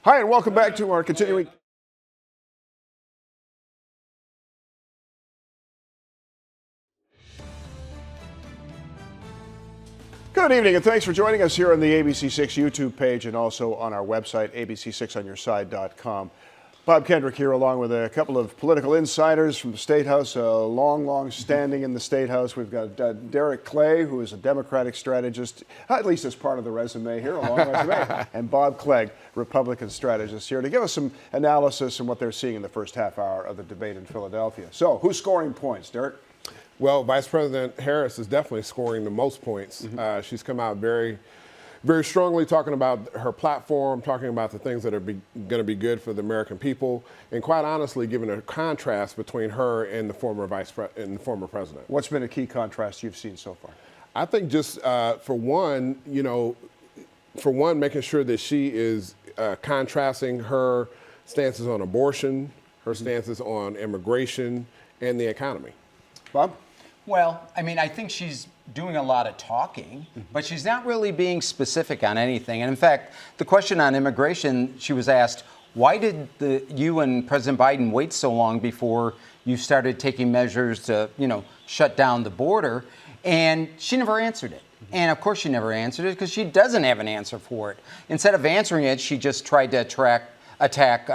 Hi, and welcome back to our continuing. Good evening, and thanks for joining us here on the ABC6 YouTube page and also on our website, abc6onyourside.com. Bob Kendrick here, along with a couple of political insiders from the State House, long standing in the State House. We've got Derek Clay, who is a Democratic strategist, at least as part of the resume here, a long resume, and Bob Clegg, Republican strategist, here to give us some analysis on what they're seeing in the first half hour of the debate in Philadelphia. So, who's scoring points, Derek? Well, Vice President Harris is definitely scoring the most points. She's come out very strongly talking about her platform, talking about the things that are going to be good for the American people, and quite honestly, giving a contrast between her and the former president. What's been a key contrast you've seen so far? I think just for one, making sure that she is contrasting her stances on abortion, her stances on immigration, and the economy. Bob? Well, I mean, I think she's doing a lot of talking, but she's not really being specific on anything. And in fact, the question on immigration, she was asked, why did you and President Biden wait so long before you started taking measures to, shut down the border? And she never answered it. And of course she never answered it because she doesn't have an answer for it. Instead of answering it, she just tried to attack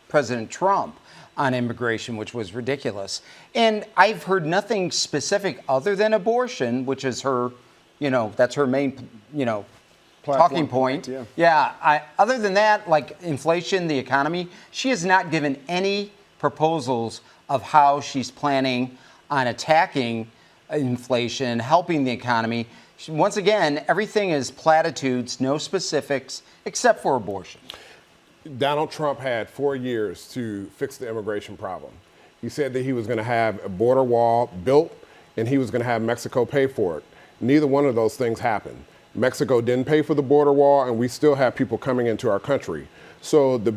President Trump on immigration, which was ridiculous. And I've heard nothing specific other than abortion, which is her, that's her main, talking point. Other than that, like inflation, the economy, she has not given any proposals of how she's planning on attacking inflation, helping the economy. Once again, everything is platitudes, no specifics, except for abortion. Donald Trump had 4 years to fix the immigration problem. He said that he was going to have a border wall built and he was going to have Mexico pay for it. Neither one of those things happened. Mexico didn't pay for the border wall, and we still have people coming into our country. So the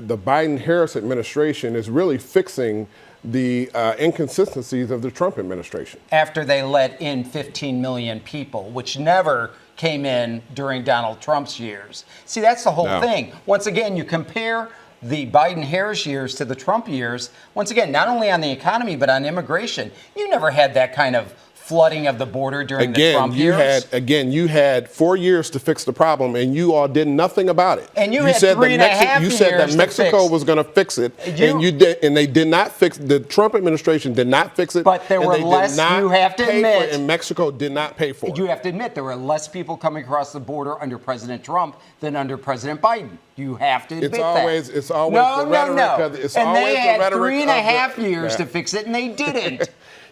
Biden-Harris administration is really fixing the inconsistencies of the Trump administration. After they let in 15 million people, which never came in during Donald Trump's years. See, that's the whole thing. Once again, you compare the Biden-Harris years to the Trump years. Once again, not only on the economy, but on immigration. You never had that kind of flooding of the border during the Trump years. You had 4 years to fix the problem, and you all did nothing about it. And you had said 3.5 years. You said that Mexico was going to fix it, and they did not fix. The Trump administration did not fix it. But there were less. You have to admit, and Mexico did not pay for it. You have to admit there were less people coming across the border under President Trump than under President Biden. You have to admit It's always the rhetoric. No. And they had 3.5 years to fix it, and they didn't.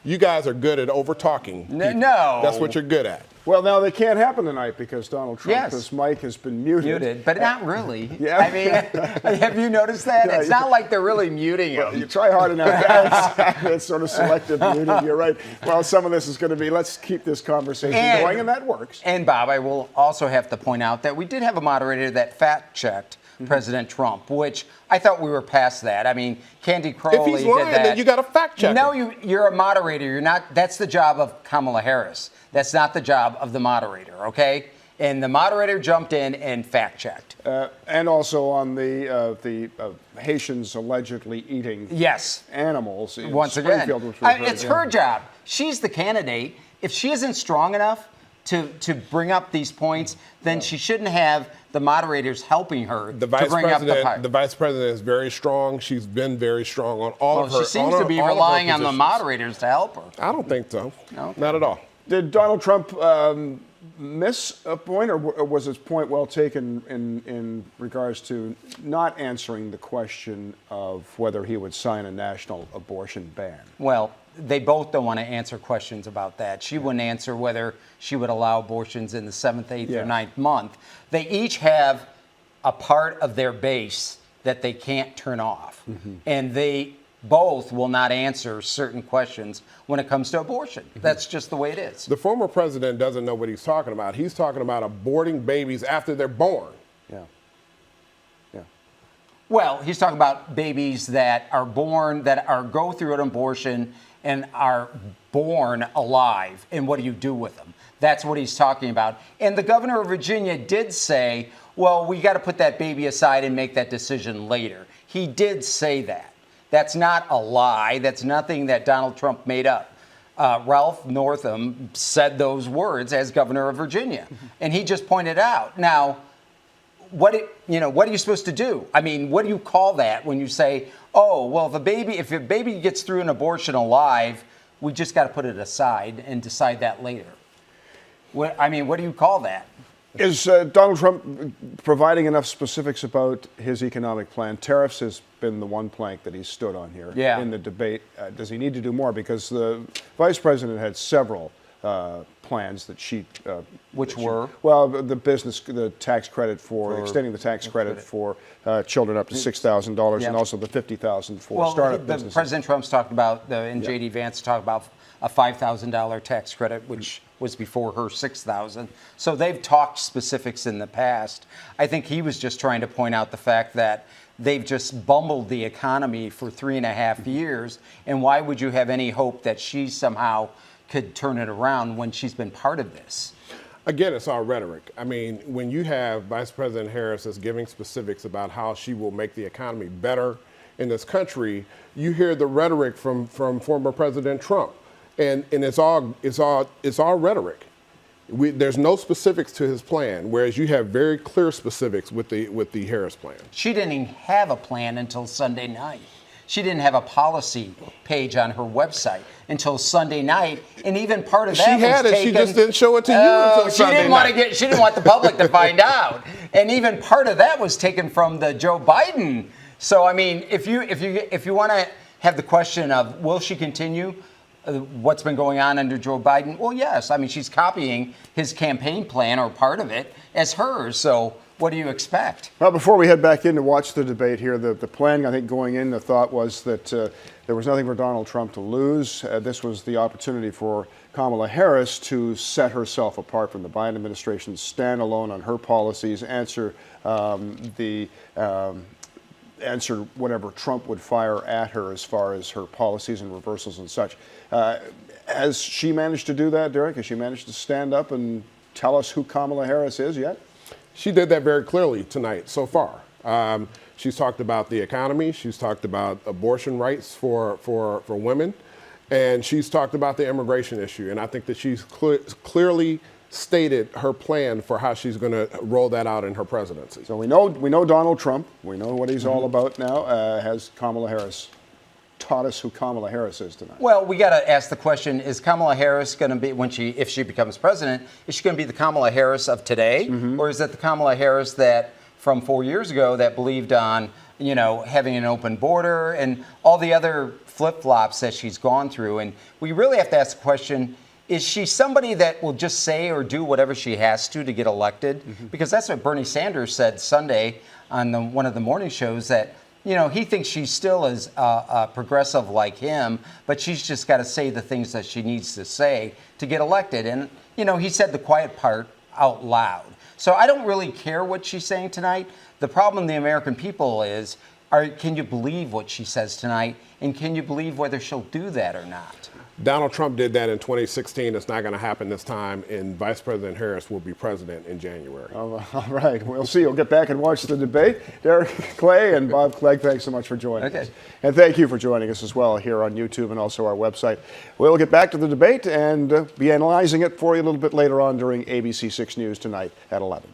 You guys are good at over-talking. No. That's what you're good at. Well, now they can't happen tonight because Donald Trump's mic has been muted. But not really. I mean, have you noticed that? It's not like they're really muting him. Well, you try hard enough. It's sort of selective muting. You're right. Well, some of this is going to be, let's keep this conversation going, and that works. And, Bob, I will also have to point out that we did have a moderator that fact-checked President Trump, which I thought we were past that. I mean, Candy Crowley did that. If he's lying, then you got to fact check. No, you're a moderator. You're not. That's the job of Kamala Harris. That's not the job of the moderator. Okay. And the moderator jumped in and fact checked. And also on the Haitians allegedly eating animals in Springfield. Once again, it's her job. She's the candidate. If she isn't strong enough to bring up these points, then she shouldn't have the moderators helping her to bring up the part. The vice president is very strong. She's been very strong on all of her. She seems to be relying on the moderators to help her. I don't think so. No, not at all. Did Donald Trump miss a point, or was his point well taken in regards to not answering the question of whether he would sign a national abortion ban? Well, they both don't want to answer questions about that. She wouldn't answer whether she would allow abortions in the 7th, 8th, or 9th month. They each have a part of their base that they can't turn off. And they both will not answer certain questions when it comes to abortion. That's just the way it is. The former president doesn't know what he's talking about. He's talking about aborting babies after they're born. Well, he's talking about babies that are born, go through an abortion and are born alive. And what do you do with them? That's what he's talking about. And the governor of Virginia did say, well, we got to put that baby aside and make that decision later. He did say that. That's not a lie. That's nothing that Donald Trump made up. Ralph Northam said those words as governor of Virginia, and he just pointed out. Now, what are you supposed to do? I mean, what do you call that when you say, oh, well, if a baby gets through an abortion alive, we just got to put it aside and decide that later? What do you call that? Is Donald Trump providing enough specifics about his economic plan? Tariffs has been the one plank that he's stood on here in the debate. Does he need to do more? Because the vice president had several plans that she... Which were? Well, the tax credit for extending the tax credit for children up to $6,000 and also the $50,000 for startup businesses. President Trump's talked about, and J.D. Vance talked about a $5,000 tax credit, which was before her $6,000. So they've talked specifics in the past. I think he was just trying to point out the fact that they've just bumbled the economy for 3.5 years. And why would you have any hope that she somehow could turn it around when she's been part of this? Again, it's all rhetoric. I mean, when you have Vice President Harris is giving specifics about how she will make the economy better in this country, you hear the rhetoric from former President Trump. And it's all rhetoric. There's no specifics to his plan, whereas you have very clear specifics with the Harris plan. She didn't even have a plan until Sunday night. She didn't have a policy page on her website until Sunday night, and even part of that she had was it. taken, She just didn't show it to you until Sunday night. She didn't want the public to find out, and even part of that was taken from the Joe Biden. So I mean, if you want to have the question of will she continue what's been going on under Joe Biden? Well, yes. I mean, she's copying his campaign plan or part of it as hers. So what do you expect? Well, before we head back in to watch the debate here, the plan, I think, going in, the thought was that there was nothing for Donald Trump to lose. This was the opportunity for Kamala Harris to set herself apart from the Biden administration, stand alone on her policies, answer whatever Trump would fire at her as far as her policies and reversals and such. Has she managed to do that, Derek? Has she managed to stand up and tell us who Kamala Harris is yet? She did that very clearly tonight so far. She's talked about the economy. She's talked about abortion rights for women. And she's talked about the immigration issue. And I think that she's clearly stated her plan for how she's going to roll that out in her presidency. So we know Donald Trump. We know what he's all about now. Has Kamala Harris taught us who Kamala Harris is tonight? Well, we got to ask the question: is Kamala Harris going to be, if she becomes president, is she going to be the Kamala Harris of today, or is it the Kamala Harris that from 4 years ago that believed on having an open border and all the other flip-flops that she's gone through? And we really have to ask the question: is she somebody that will just say or do whatever she has to get elected? Because that's what Bernie Sanders said Sunday on one of the morning shows, that he thinks she's still as progressive like him, but she's just got to say the things that she needs to say to get elected. And, he said the quiet part out loud. So I don't really care what she's saying tonight. The problem, the American people, is can you believe what she says tonight? And can you believe whether she'll do that or not? Donald Trump did that in 2016. It's not going to happen this time, and Vice President Harris will be president in January. All right. We'll see. We'll get back and watch the debate. Derek Clay and Bob Clegg, thanks so much for joining us. And thank you for joining us as well here on YouTube and also our website. We'll get back to the debate and be analyzing it for you a little bit later on during ABC 6 News tonight at 11.